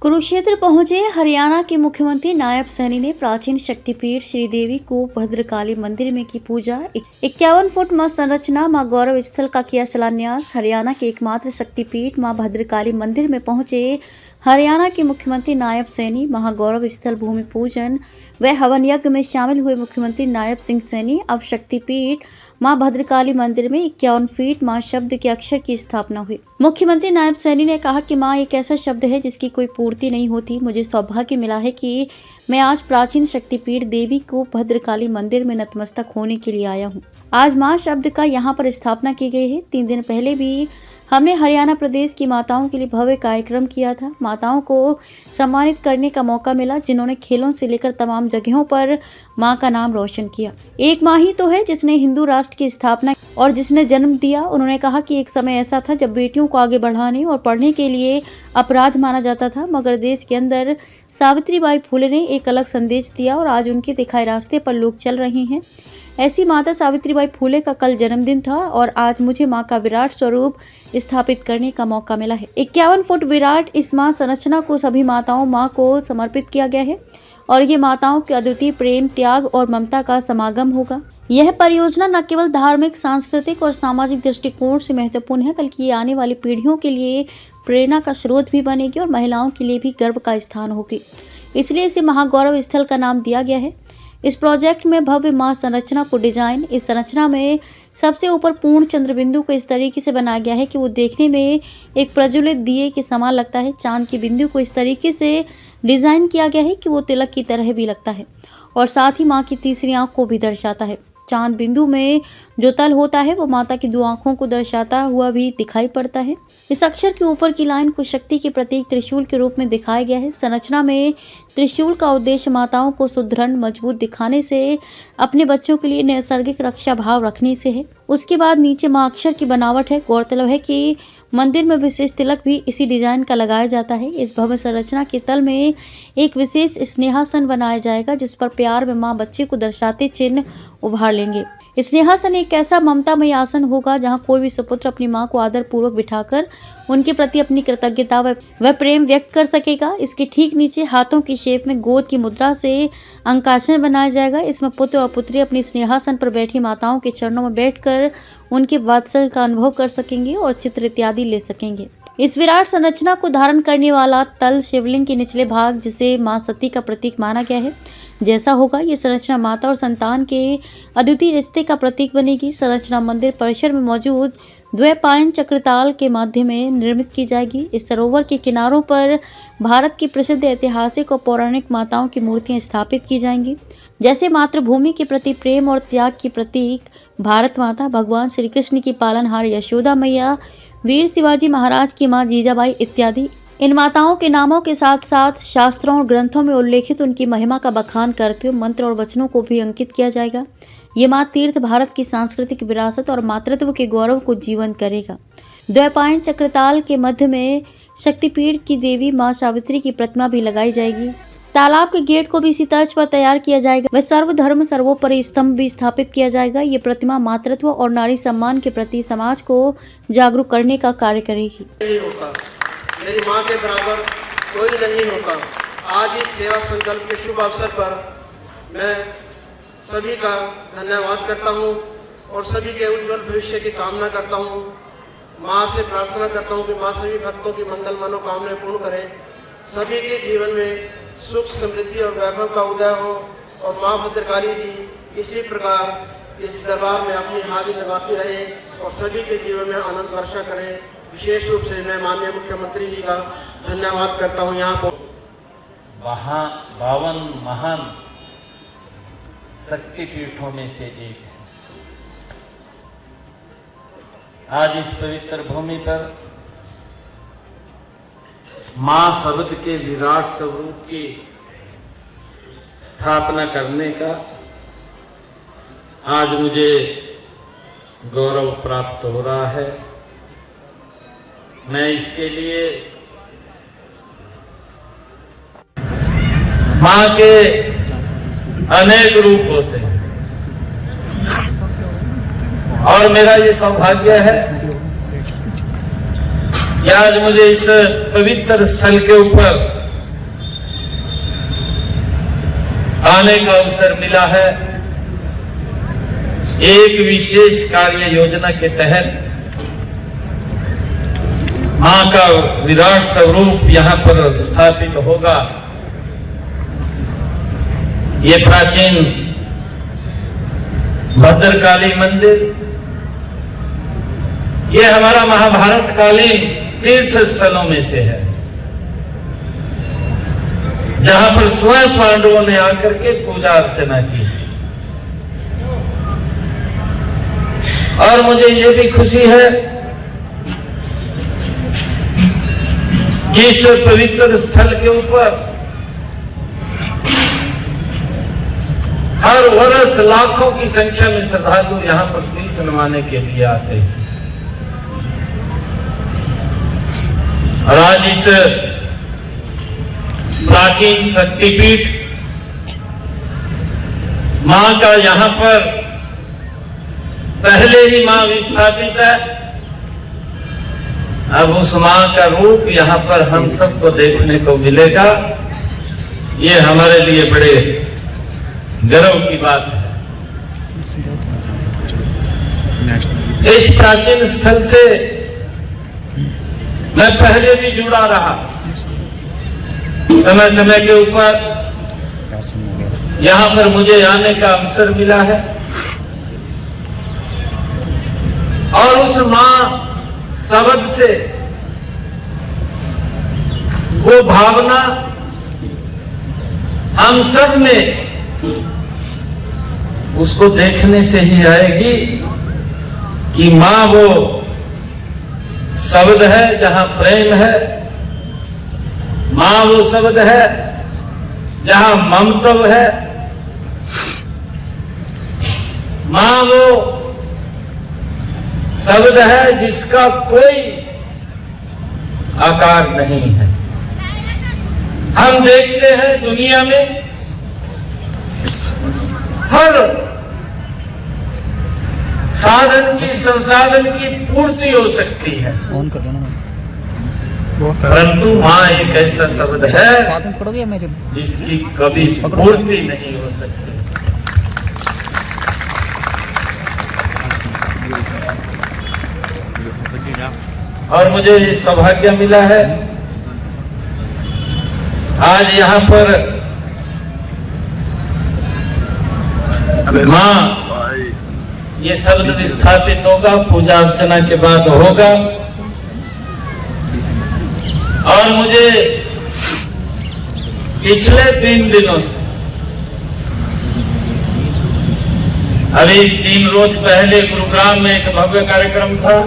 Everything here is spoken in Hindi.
कुरुक्षेत्र पहुंचे हरियाणा के मुख्यमंत्री नायब सैनी ने प्राचीन शक्तिपीठ श्रीदेवी को भद्रकाली मंदिर में की पूजा। 51 फुट मां संरचना मां गौरव स्थल का किया शिलान्यास। हरियाणा के एकमात्र शक्तिपीठ मां भद्रकाली मंदिर में पहुंचे हरियाणा के मुख्यमंत्री नायब सैनी महागौरव स्थल भूमि पूजन व हवन यज्ञ में शामिल हुए मुख्यमंत्री नायब सिंह सैनी अब शक्तिपीठ मां भद्रकाली मंदिर में 51 फीट मां शब्द के अक्षर की स्थापना हुई। मुख्यमंत्री नायब सैनी ने कहा कि मां एक ऐसा शब्द है जिसकी कोई पूर्ति नहीं होती। मुझे सौभाग्य मिला है कि मैं आज प्राचीन शक्तिपीठ देवी को भद्रकाली मंदिर में नतमस्तक होने के लिए आया हूँ। आज मां शब्द का यहाँ पर स्थापना की गई है। 3 दिन पहले भी हमने हरियाणा प्रदेश की माताओं के लिए भव्य कार्यक्रम किया था। माताओं को सम्मानित करने का मौका मिला जिन्होंने खेलों से लेकर तमाम जगहों पर मां का नाम रोशन किया। एक मां ही तो है जिसने हिंदू राष्ट्र की स्थापना और जिसने जन्म दिया। उन्होंने कहा कि एक समय ऐसा था जब बेटियों को आगे बढ़ाने और पढ़ने के लिए अपराध माना जाता था, मगर देश के अंदर सावित्रीबाई फुले ने एक अलग संदेश दिया और आज उनके दिखाए रास्ते पर लोग चल रहे हैं। ऐसी माता सावित्रीबाई फुले का कल जन्मदिन था और आज मुझे मां का विराट स्वरूप स्थापित करने का मौका मिला है। 51 फुट विराट इस मां संरचना को सभी माताओं मां को समर्पित किया गया है और ये माताओं के अद्वितीय प्रेम, त्याग और ममता का समागम होगा। यह परियोजना न केवल धार्मिक, सांस्कृतिक और सामाजिक दृष्टिकोण से महत्वपूर्ण है, बल्कि ये आने वाली पीढ़ियों के लिए प्रेरणा का स्रोत भी बनेगी और महिलाओं के लिए भी गर्व का स्थान होगी। इसलिए इसे महागौरव स्थल का नाम दिया गया है। इस प्रोजेक्ट में भव्य मां संरचना को डिजाइन, इस संरचना में सबसे ऊपर पूर्ण चंद्रबिंदु को इस तरीके से बनाया गया है कि वो देखने में एक प्रज्वलित दिए के समान लगता है। चांद की बिंदु को इस तरीके से डिजाइन किया गया है कि वो तिलक की तरह भी लगता है और साथ ही मां की तीसरी आंख को भी दर्शाता है। चांद बिंदु में जो तल होता है वो माता की 2 आंखों को दर्शाता हुआ भी दिखाई पड़ता है। इस अक्षर के ऊपर की लाइन को शक्ति के प्रतीक त्रिशूल के रूप में दिखाया गया है। संरचना में त्रिशूल का उद्देश्य माताओं को सुदृढ़, मजबूत दिखाने से, अपने बच्चों के लिए नैसर्गिक रक्षा भाव रखने से है। उसके बाद नीचे मां अक्षर की बनावट है। गौरतलब है कि मंदिर में विशेष तिलक भी इसी डिजाइन का लगाया जाता है। इस भव्य संरचना के तल में एक विशेष स्नेहासन बनाया जाएगा जिस पर प्यार में मां बच्चे को दर्शाते चिन्ह उभार लेंगे। स्नेहासन एक ऐसा ममतामय आसन होगा जहां कोई भी सुपुत्र अपनी मां को आदर पूर्वक बिठाकर उनके प्रति अपनी कृतज्ञता व प्रेम व्यक्त कर सकेगा। इसके ठीक नीचे हाथों की शेप में गोद की मुद्रा से अंकासन बनाया जाएगा। इसमें पुत्र और पुत्री अपनी स्नेहासन पर बैठी माताओं के चरणों में बैठकर उनके वात्सल्य का अनुभव कर सकेंगे और चित्र इत्यादि ले सकेंगे। इस विराट संरचना को धारण करने वाला तल शिवलिंग के निचले भाग, जिसे मां सती का प्रतीक माना गया है, जैसा होगा ये संरचना माता और संतान के अद्वितीय रिश्ते का प्रतीक बनेगी। संरचना मंदिर परिसर में मौजूद द्वैपायन चक्रताल के माध्यम में निर्मित की जाएगी। इस सरोवर के किनारों पर भारत की प्रसिद्ध ऐतिहासिक और पौराणिक माताओं की मूर्तियां स्थापित की जाएंगी, जैसे मातृभूमि के प्रति प्रेम और त्याग की प्रतीक भारत माता, भगवान श्री कृष्ण की पालनहार यशोदा मैया, वीर शिवाजी महाराज की मां जीजाबाई इत्यादि। इन माताओं के नामों के साथ साथ शास्त्रों और ग्रंथों में उल्लेखित उनकी महिमा का बखान करते हुए मंत्र और वचनों को भी अंकित किया जाएगा। ये मां तीर्थ भारत की सांस्कृतिक विरासत और मातृत्व के गौरव को जीवंत करेगा। द्वैपायन चक्रताल के मध्य में शक्तिपीठ की देवी मां सावित्री की प्रतिमा भी लगाई जाएगी। तालाब के गेट को भी इसी तर्ज पर तैयार किया जाएगा व सर्वधर्म सर्वोपरि स्तंभ भी स्थापित किया जाएगा। ये प्रतिमा मातृत्व और नारी सम्मान के प्रति समाज को जागरूक करने का कार्य करेगी। मेरी मां के बराबर कोई नहीं होता। आज इस सेवा संकल्प के शुभ अवसर पर मैं सभी का धन्यवाद करता हूं और सभी के उज्जवल भविष्य की कामना करता हूं। मां से प्रार्थना करता हूं कि मां सभी भक्तों की मंगल मनोकामनाएं पूर्ण करें, सभी के जीवन में सुख, समृद्धि और वैभव का उदय हो और मां भद्रकाली जी इसी प्रकार इस दरबार में अपनी हाजिरी लगाती रहे और सभी के जीवन में आनंद वर्षा करें। विशेष रूप से मैं माननीय मुख्यमंत्री जी का धन्यवाद करता हूं। यहाँ पर 52 महान शक्तिपीठों में से एक है। आज इस पवित्र भूमि पर मां शब्द के विराट स्वरूप की स्थापना करने का आज मुझे गौरव प्राप्त हो रहा है। मैं इसके लिए मां के अनेक रूप होते हैं और मेरा ये सौभाग्य है कि आज मुझे इस पवित्र स्थल के ऊपर आने का अवसर मिला है। एक विशेष कार्य योजना के तहत मां का विराट स्वरूप यहां पर स्थापित होगा। ये प्राचीन भद्रकाली मंदिर, ये हमारा महाभारत कालीन तीर्थ स्थलों में से है, जहां पर स्वयं पांडवों ने आकर के पूजा अर्चना की। और मुझे ये भी खुशी है कि इस पवित्र स्थल के ऊपर हर वर्ष लाखों की संख्या में श्रद्धालु यहां पर शीश नवाने के लिए आते हैं। और आज इस प्राचीन शक्तिपीठ मां का यहां पर पहले ही मां विस्थापित है। अब उस मां का रूप यहां पर हम सबको देखने को मिलेगा। ये हमारे लिए बड़े गर्व की बात है। इस प्राचीन स्थल से मैं पहले भी जुड़ा रहा। समय समय के ऊपर यहां पर मुझे आने का अवसर मिला है और उस मां शब्द से वो भावना हम सब में उसको देखने से ही आएगी कि मां वो शब्द है जहां प्रेम है, मां वो शब्द है जहां ममत्व है, मां वो शब्द है जिसका कोई आकार नहीं है। हम देखते हैं दुनिया में हर साधन की संसाधन की पूर्ति हो सकती है, परंतु मां एक ऐसा शब्द है जिसकी कभी पूर्ति नहीं हो सकती। और मुझे सौभाग्य मिला है आज यहां पर मां ये शब्द विस्थापित होगा, पूजा अर्चना के बाद होगा। और मुझे पिछले 3 दिनों से, अभी 3 रोज पहले गुरुग्राम में एक भव्य कार्यक्रम था,